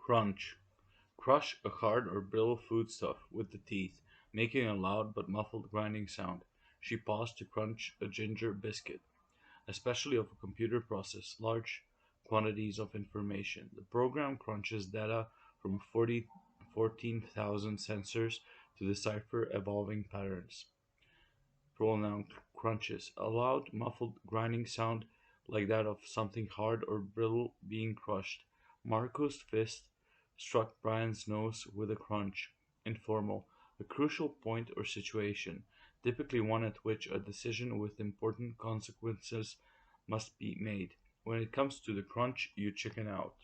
Crunch. Crush a hard or brittle foodstuff with the teeth, making a loud but muffled grinding sound. She paused to crunch a ginger biscuit, especially of a computer process large quantities of information. The program crunches data from 14,000 sensors to decipher evolving patterns. Pronoun crunches, a loud, muffled grinding sound like that of something hard or brittle being crushed. Marco's fist struck Brian's nose with a crunch. Informal, a crucial point or situation, typically one at which a decision with important consequences must be made. When it comes to the crunch, you chicken out.